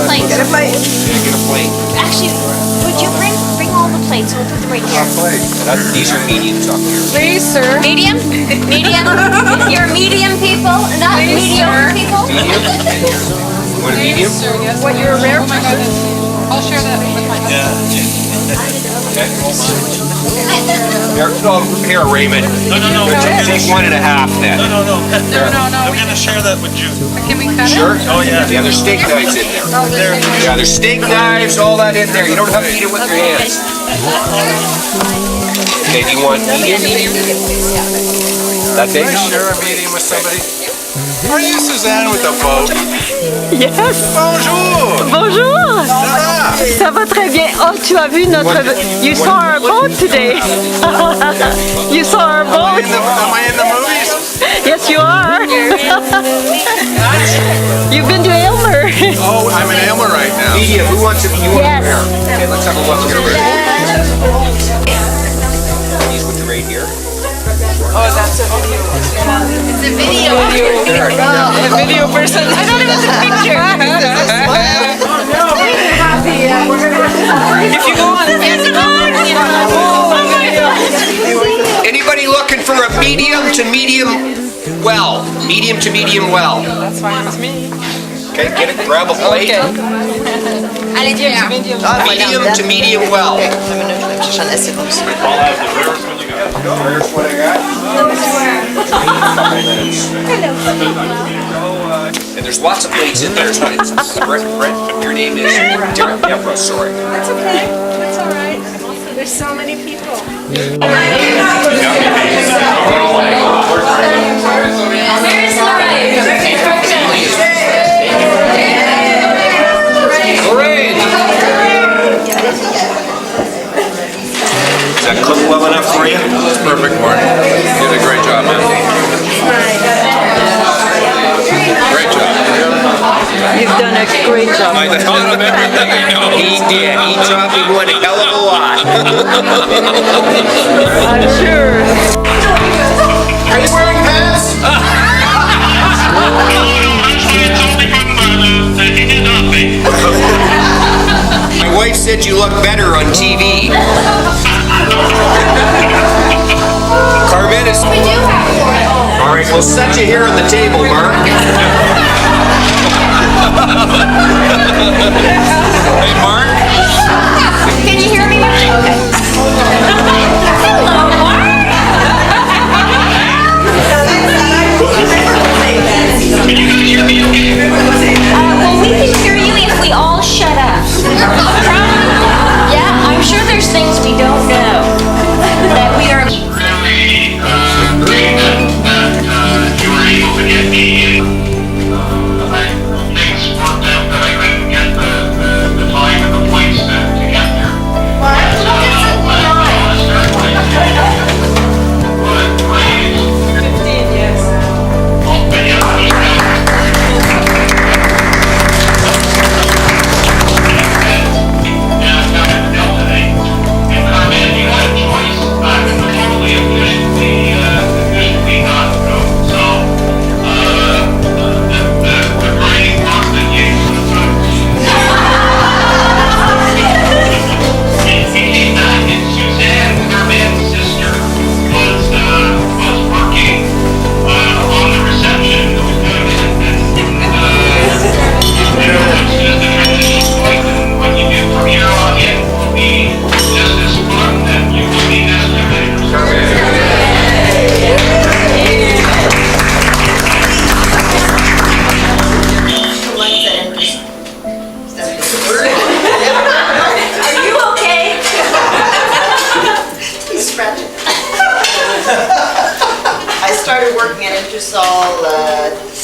plates. Get a plate. Get a plate. Actually, would you bring all the plates? We'll put them right here. These are mediums up here. Please, sir. Medium? Medium? You're medium people, not mediocre people? Medium? You want a medium? What, you're a rare? Oh my God, I'll share that with my husband. Here, Raymond. No. Take 1.5 then. No. No. I'm gonna share that with you. Can we cut Sure? it? Oh, yeah. Yeah, there's steak knives in there. Yeah, there's steak knives, all that in there. You don't have to eat it with your hands. Okay, do you want medium? That big? Share a meeting with somebody. Are you Suzanne with the boat? Yes. Bonjour! Bonjour. Ça va très bien. Oh, tu as vu notre... You saw our boat today. You saw our boat. Am I in the movies? Yes, you are. You've been to Aylmer. Oh, I'm in Aylmer right now. Medium, who wants it? You want Yes. it here? Okay, let's have a look here. These with the right here. Oh, that's a video. It's a video. A video person. I thought it was a picture. If you go on Anybody looking for a medium to medium well? Medium to medium well. That's fine with me. Okay, get it, grab a plate. Allez, viens. Medium to medium well. There's what I got. And there's lots of plates in there. Brent, your name is Deborah, sorry. That's okay. That's all right. There's so many people. Is that cooked well enough for you? It's perfect, Mark. You did a great job, man. Great job. You've done a great job. I thought of everything I know. He did. He taught me one hell of a lot. I'm sure. Are you wearing pants? My wife said you look better on TV. Carmen is... We do have one. All right, we'll set you here on the table, Mark. Hey, Mark. Can you hear me, Mark? Hello, Mark. Well, we can hear you if we all shut up. Yeah, I'm sure there's things we don't know that we are. Really great that you were able to get me things worked out that I couldn't get the time and the points to get there. So, but please, 15, yes. open your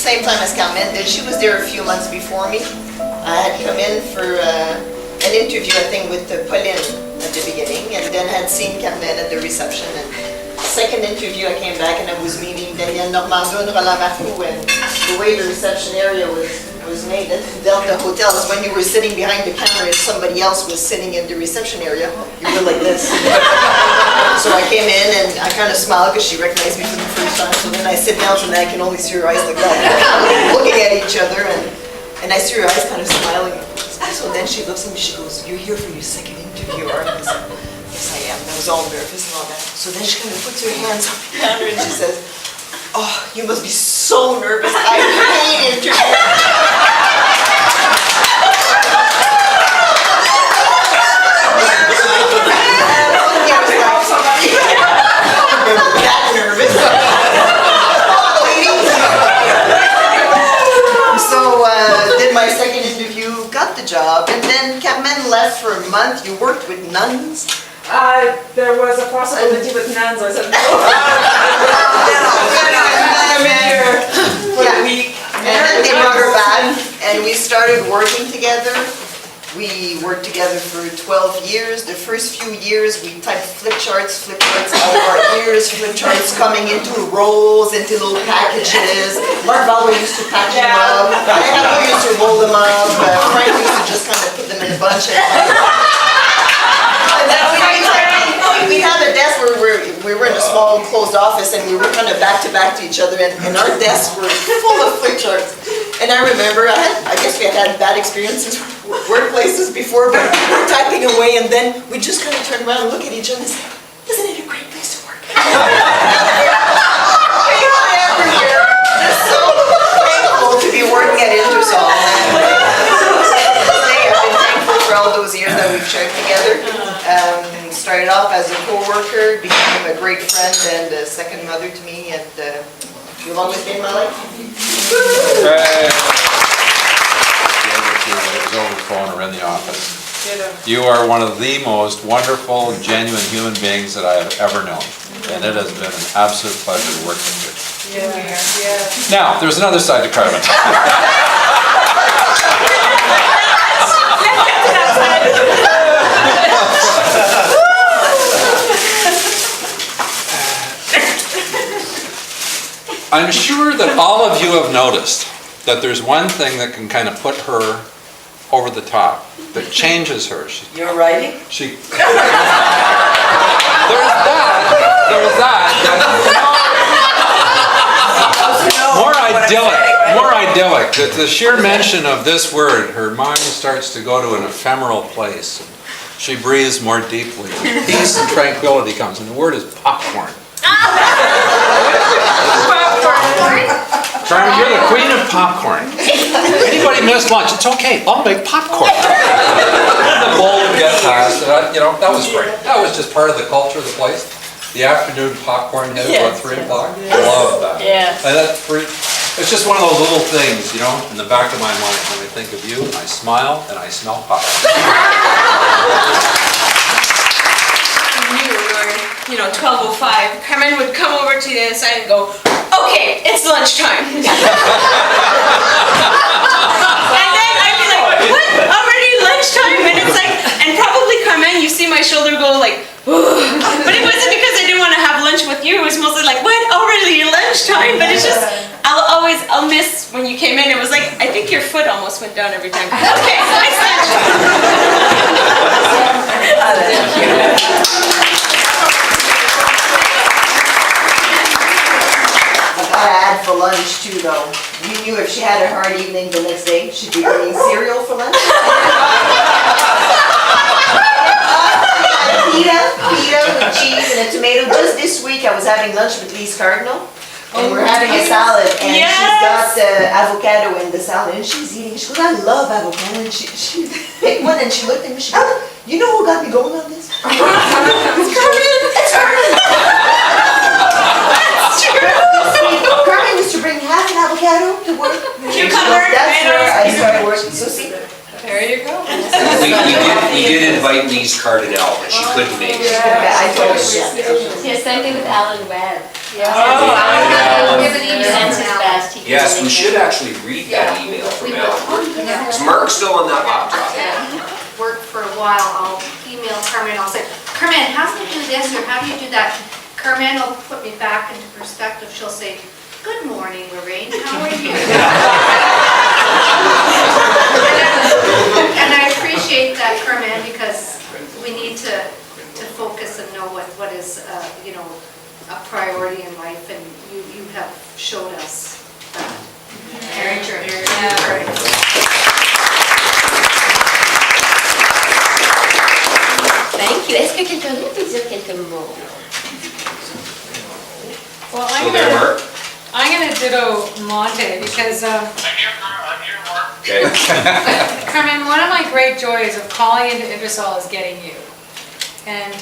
same time as Carmen did. She was there a few months before me. I had come in for an interview, I think, with Pauline at the beginning, and then had seen Carmen at the reception. And second interview, I came back and I was meeting Danielle Normando and Roland Marcoux, and the way the reception area was made at Delta Hotels, when you were sitting behind the counter, if somebody else was sitting in the reception area, you were like this. So I came in and I kind of smiled because she recognized me for the first time. So then I sit down and I can only see her eyes like that, looking at each other, and I see her eyes kind of smiling. So then she looks at me, she goes, "You're here for your second interview, aren't you?" I said, "Yes, I am." And I was all nervous and all that. So then she kind of puts her hands up behind her and she says, "Oh, you must be so nervous. I hate interviews." That nervous. So did my second interview, got the job, and then Carmen left for a month. You worked with nuns. There was a possibility with nuns. I said, for a week. And then they brought her back, and we started working together. We worked together for 12 years. The first few years, we typed flip charts out of our ears, flip charts coming into rolls, into little packages. Mark Valway used to package them up. I used to roll them up. Frank used to just kind of put them in a bunch. We had a desk where we were in a small closed office, and we were kind of back to each other, and our desks were full of flip charts. And I remember, I guess we had bad experiences workplaces before, but we were typing away, and then we just kind of turn around and look at each other and say, "Isn't it a great place to work?" Every year, just so thankful to be working at Intersol. I've been thankful for all those years that we've shared together. Started off as a co-worker, became a great friend and a second mother to me, and you've always been in my life. It was over the phone or in the office. You are one of the most wonderful and genuine human beings that I have ever known, and it has been an absolute pleasure to work with you. Now, there's another side to Carmen. I'm sure that all of you have noticed that there's one thing that can kind of put her over the top, that changes her. You're writing? There's that. More idyllic. The sheer mention of this word, her mind starts to go to an ephemeral place. She breathes more deeply. Peace and tranquility comes, and the word is popcorn. Carmen, you're the queen of popcorn. Anybody missed lunch, it's okay, I'll make popcorn. The bowl would get passed, and that was great. That was just part of the culture of the place. The afternoon popcorn hit about 3 o'clock. I love that. Yes. And it's just one of those little things, in the back of my mind. When I think of you, I smile and I smell popcorn. 12:05, Carmen would come over to the side and go, "Okay, it's lunchtime." And then I'd be like, "What? Already lunchtime?" And it's like, and probably Carmen, you see my shoulder go like, "Ooh." But it wasn't because I didn't want to have lunch with you. It was mostly like, "What? Already lunchtime?" But it's just, I'll miss when you came in. It was like, I think your foot almost went down every time. Okay, it's lunchtime. I had for lunch too, though. You knew if she had a hard evening the next day, she'd be eating cereal for lunch. Pita with cheese and a tomato. Just this week I was having lunch with Lise Cardinal, and we're having a salad, and she's got avocado in the salad, and she's eating. She goes, "I love avocado," and she picked one, and she looked at me, she goes, "You know who got me going on this?" It's Carmen! It's Carmen! That's true! Carmen used to bring half an avocado to work. Cucumber, That's where I started working. So see, there you go. We did invite Lise Cardinal, but she couldn't make it. I told her. Yeah, same thing with Alan Webb. Yes, we should actually read that email from Alan. Is Mark still on that laptop? Work for a while, I'll email Carmen, I'll say, "Carmen, how do you do this or how do you do that?" Carmen will put me back into perspective. She'll say, "Good morning, Lorraine, how are you?" And I appreciate that, Carmen, because we need to focus and know what is a priority in life, and you have showed us that. Very true. Est-ce que quelqu'un d'autre peut dire quelques mots? Well, Still there, Mark? I'm gonna ditto Monte because I'm here, Mark. Okay. Carmen, one of my great joys of calling into Ingersoll is getting you. And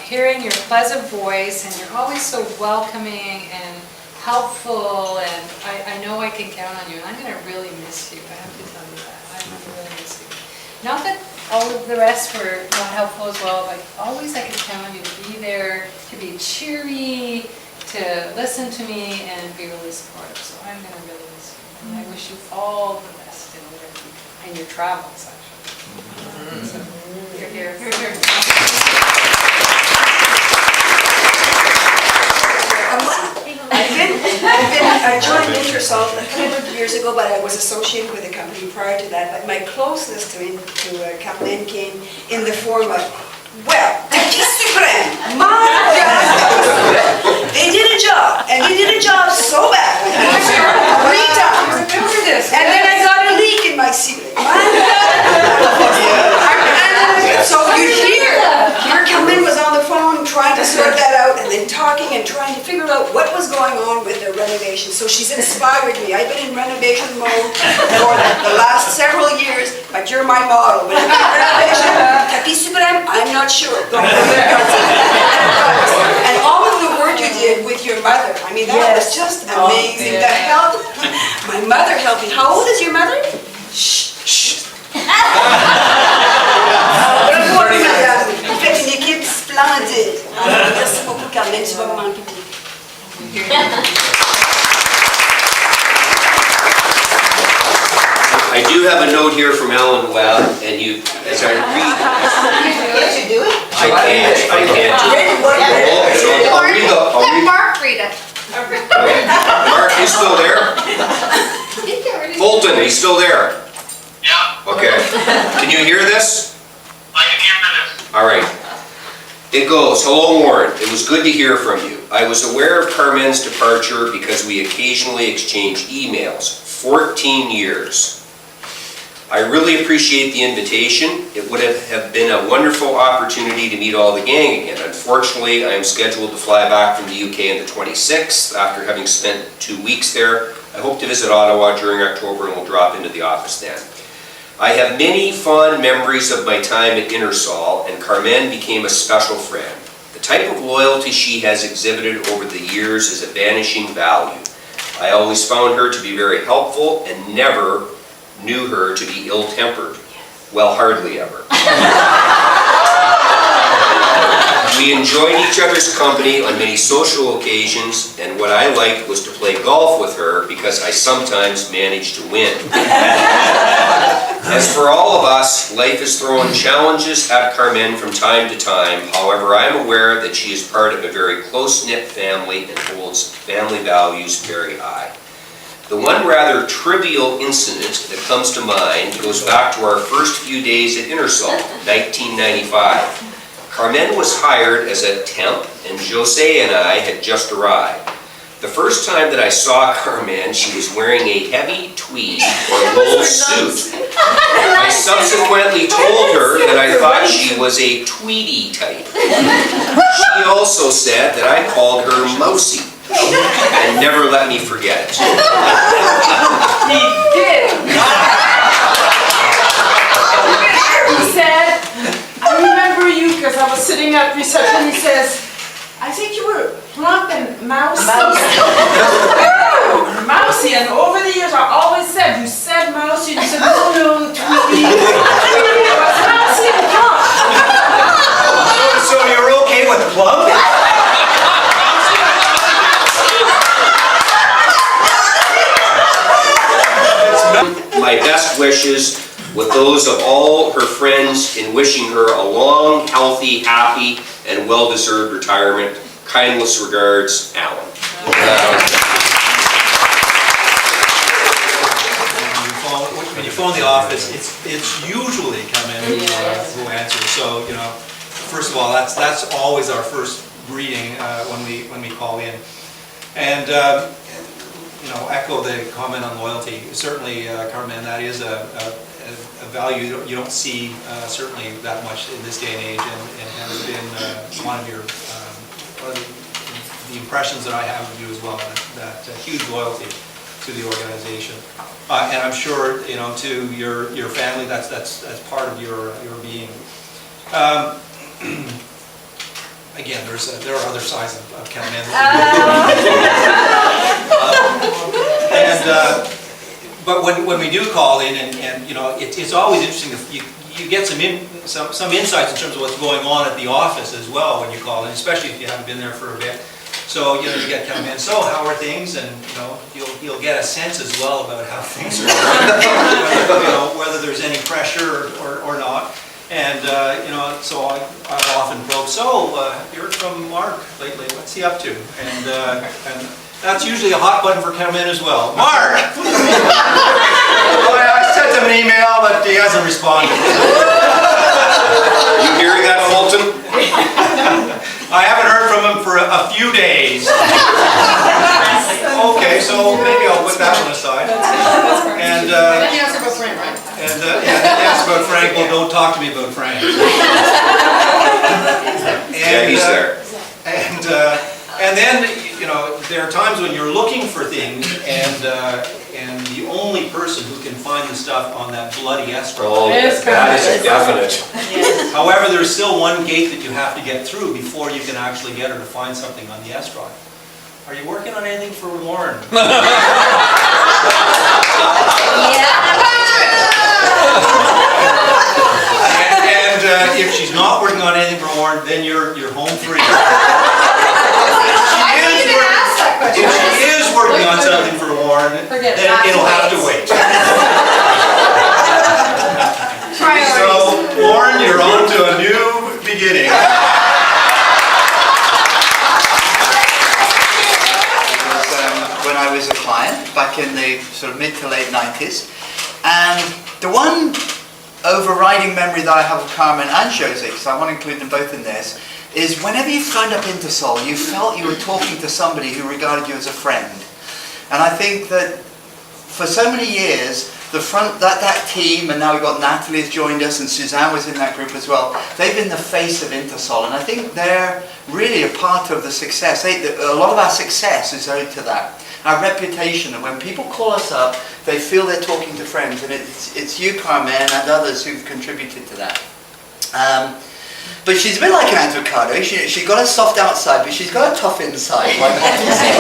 hearing your pleasant voice, and you're always so welcoming and helpful, and I know I can count on you, and I'm gonna really miss you, I have to tell you that. I'm gonna really miss you. Not that all of the rest were not helpful as well, but always I could count on you to be there, to be cheery, to listen to me, and be really supportive. So I'm gonna really miss you, and I wish you all the best in your travels, actually. So, you're here. I joined Ingersoll a couple of years ago, but I was associated with the company prior to that. But my closeness to Carmen came in the form of, well, my God. They did a job, and they did a job so bad. 3 times. And then I got a leak in my ceiling. So you hear Carmen was on the phone trying to sort that out, and then talking and trying to figure out what was going on with the renovation. So she's inspired me. I've been in renovation mode for the last several years, but you're my model. When I'm in renovation, Tapi Supreme, I'm not sure. And all of the work you did with your mother, I mean, that was just amazing. The help, my mother helped me. How old is your mother? Shh, shh. Vous faites une équipe splendide. Merci beaucoup, Carmen. Tu vas me manquer beaucoup. I do have a note here from Alan Webb, and you, as I read, Can't you do it? I can't do it. So I'll read Let the, Mark read it. Mark, you still there? Fulton, are you still there? Yeah, Okay. Can you hear this? I can hear this. All right. It goes, hello Warren, it was good to hear from you. I was aware of Carmen's departure because we occasionally exchange emails. 14 years. I really appreciate the invitation. It would have been a wonderful opportunity to meet all the gang again. Unfortunately, I am scheduled to fly back from the UK on the 26th after having spent 2 weeks there. I hope to visit Ottawa during October and will drop into the office then. I have many fond memories of my time at Ingersoll, and Carmen became a special friend. The type of loyalty she has exhibited over the years is a vanishing value. I always found her to be very helpful and never knew her to be ill-tempered. Well, hardly ever. We enjoyed each other's company on many social occasions, and what I liked was to play golf with her because I sometimes managed to win. As for all of us, life has thrown challenges at Carmen from time to time. However, I am aware that she is part of a very close-knit family and holds family values very high. The one rather trivial incident that comes to mind goes back to our first few days at Ingersoll, 1995. Carmen was hired as a temp, and Jose and I had just arrived. The first time that I saw Carmen, she was wearing a heavy tweed or wool suit. I subsequently told her that I thought she was a Tweety type. She also said that I called her Mousy, and never let me forget it. He did. He said, I remember you because I was sitting at reception. He says, I think you were plump and mousy. Mousy, and over the years I always said, you said mousy, you said, no, Tweety. It was mousy and plump. So you're okay with plump? My best wishes with those of all her friends in wishing her a long, healthy, happy, and well-deserved retirement. Kindest regards, Alan. When you phone the office, it's usually Carmen who answers. So first of all, that's always our first greeting when we call in, and echo the comment on loyalty. Certainly, Carmen, that is a value you don't see certainly that much in this day and age, and has been one of the impressions that I have of you as well, that huge loyalty to the organization. And I'm sure, to your family, that's part of your being. Again, there are other sides of Carmen. But when we do call in, and it's always interesting. You get some insights in terms of what's going on at the office as well when you call in, especially if you haven't been there for a bit. So you get come in. So how are things? And you'll get a sense as well about how things are going, whether there's any pressure or not. And so I often probe. So you heard from Mark lately. What's he up to? And that's usually a hot button for Carmen as well. Mark. I sent him an email, but he hasn't responded. You hearing that, Fulton? I haven't heard from him for a few days. Okay, so maybe I'll put that one aside. And then you ask about Frank, right? And ask about Frank. Well, don't talk to me about Frank. Yeah, he's there. And then there are times when you're looking for things, and the only person who can find the stuff on that bloody escrow. Oh, that is definite. However, there's still one gate that you have to get through before you can actually get her to find something on the escrow. Are you working on anything for Warren? And if she's not working on anything for Warren, then you're home free. If she is working on something for Warren, then it'll have to wait. So, Warren, you're on to a new beginning. When I was a client back in the sort of mid to late 90s, and the one overriding memory that I have of Carmen and Jose, because I want to include them both in this, is whenever you phoned up Intersol, you felt you were talking to somebody who regarded you as a friend. And I think that for so many years, that team, and now we've got Natalie has joined us, and Suzanne was in that group as well, they've been the face of Intersol, and I think they're really a part of the success. A lot of our success is owed to that. Our reputation, and when people call us up, they feel they're talking to friends, and it's you, Carmen, and others who've contributed to that. But she's a bit like an avocado. She's got a soft outside, but she's got a tough inside, like Matthew said.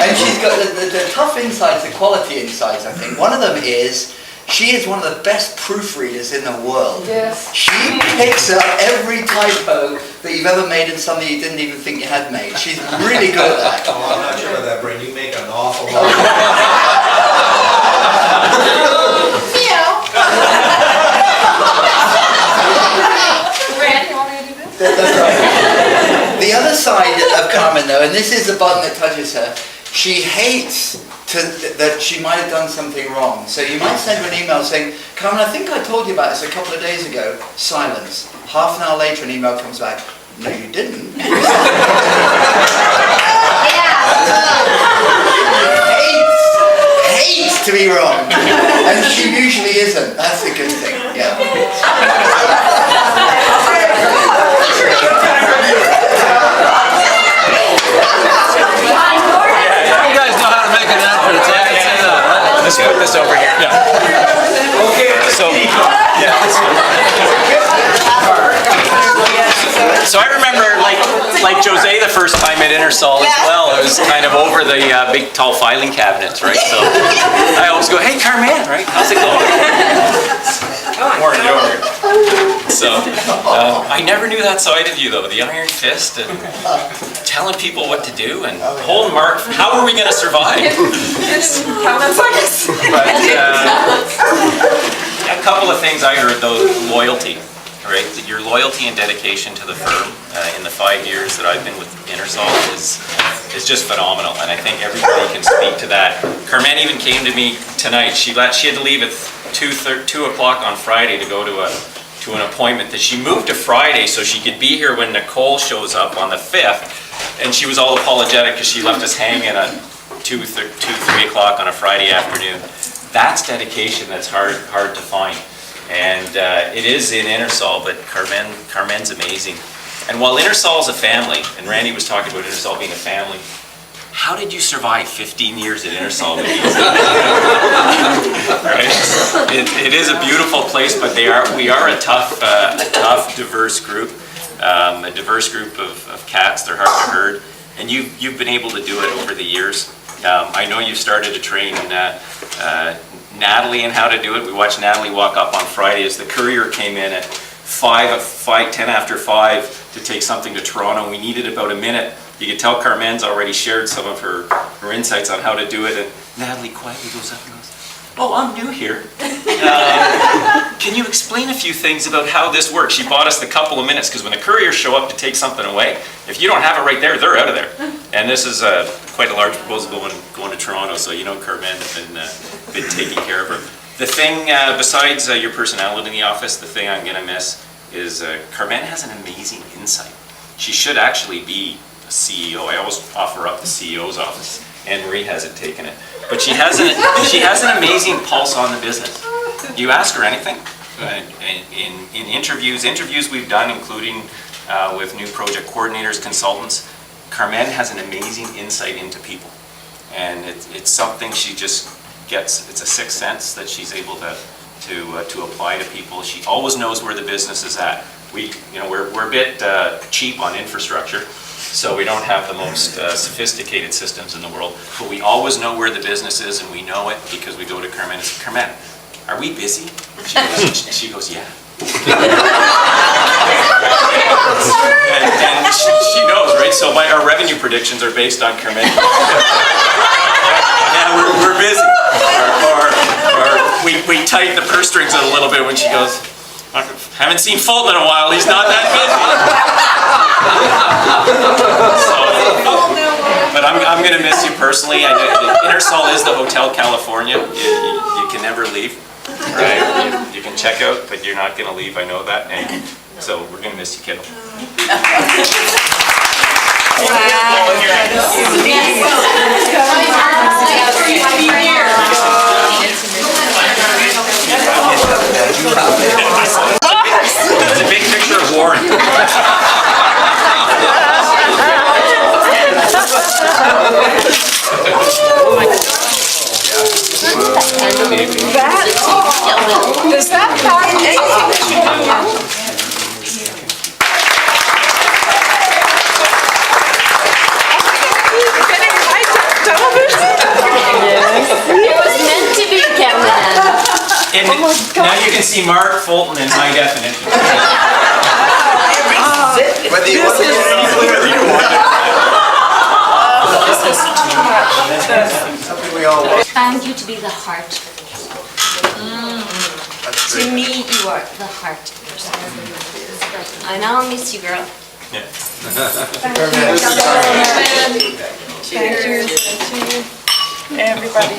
And she's got the tough insides, the quality insides, I think. One of them is, she is one of the best proofreaders in the world. Yes. She picks up every typo that you've ever made in something you didn't even think you had made. She's really good at that. Oh, I'm not sure about that, Brent. You make an awful lot. That's right. The other side of Carmen, though, and this is the button that touches her, she hates that she might have done something wrong. So you might send her an email saying, Carmen, I think I told you about this a couple of days ago. Silence. Half an hour later, an email comes back. No, you didn't. Hates to be wrong. And she usually isn't. That's a good thing. Yeah. You guys know how to make an entrance. I can say that, right? Let's put this over here. Yeah. Okay. So I remember, like Jose, the first time at Intersol as well, it was kind of over the big tall filing cabinets, right? So I always go, hey Carmen, right? How's it going? Warren, get over here. So I never knew that side of you though, the iron fist and telling people what to do and holding Mark, how are we going to survive? But a couple of things I heard though, loyalty. Right, your loyalty and dedication to the firm in the 5 years that I've been with Intersol is just phenomenal, and I think everybody can speak to that. Carmen even came to me tonight. She had to leave at 2 o'clock on Friday to go to an appointment that she moved to Friday so she could be here when Nicole shows up on the 5th, and she was all apologetic because she left us hanging at 2, 3 o'clock on a Friday afternoon. That's dedication that's hard to find. And it is in Ingersoll, but Carmen's amazing. And while Ingersoll is a family, and Randy was talking about Ingersoll being a family, how did you survive 15 years at Ingersoll with these? Right? It is a beautiful place, but we are a tough, diverse group. A diverse group of cats. They're hard to herd. And you've been able to do it over the years. I know you started to train Natalie in how to do it. We watched Natalie walk up on Friday as the courier came in at 10 after 5 to take something to Toronto. We needed about a minute. You could tell Carmen's already shared some of her insights on how to do it. And Natalie quietly goes up and goes, "Oh, I'm new here. Can you explain a few things about how this works?" She bought us the couple of minutes, because when the couriers show up to take something away, if you don't have it right there, they're out of there. And this is quite a large proposal going to Toronto, so you know Carmen has been taking care of her. The thing, besides your personality in the office, the thing I'm going to miss is Carmen has an amazing insight. She should actually be a CEO. I always offer up the CEO's office. Anne-Marie hasn't taken it. But she has an amazing pulse on the business. You ask her anything. In interviews we've done, including with new project coordinators, consultants, Carmen has an amazing insight into people. And it's something she just gets. It's a sixth sense that she's able to apply to people. She always knows where the business is at. We're a bit cheap on infrastructure, so we don't have the most sophisticated systems in the world, but we always know where the business is, and we know it because we go to Carmen and say, "Carmen, are we busy?" She goes, "Yeah." and she knows, right? So our revenue predictions are based on Carmen. Yeah, we're busy. Or we tighten the purse strings a little bit when she goes, "Haven't seen Fulton in a while, he's not that busy." But I'm going to miss you personally. Ingersoll is the Hotel California. You can never leave, right? You can check out, but you're not going to leave, I know that. And so we're going to miss you, kiddo. It's a big picture of Warren. Does that have anything to do? It was meant to be, Carmen. Now you can see Mark, Fulton, in high definition. Whether you want to get any clearer, you want it. Something we all want. Found you to be the heart. That's To great. me, you are the heart person. I know I'll miss you, girl. Yeah. Cheers. Everybody.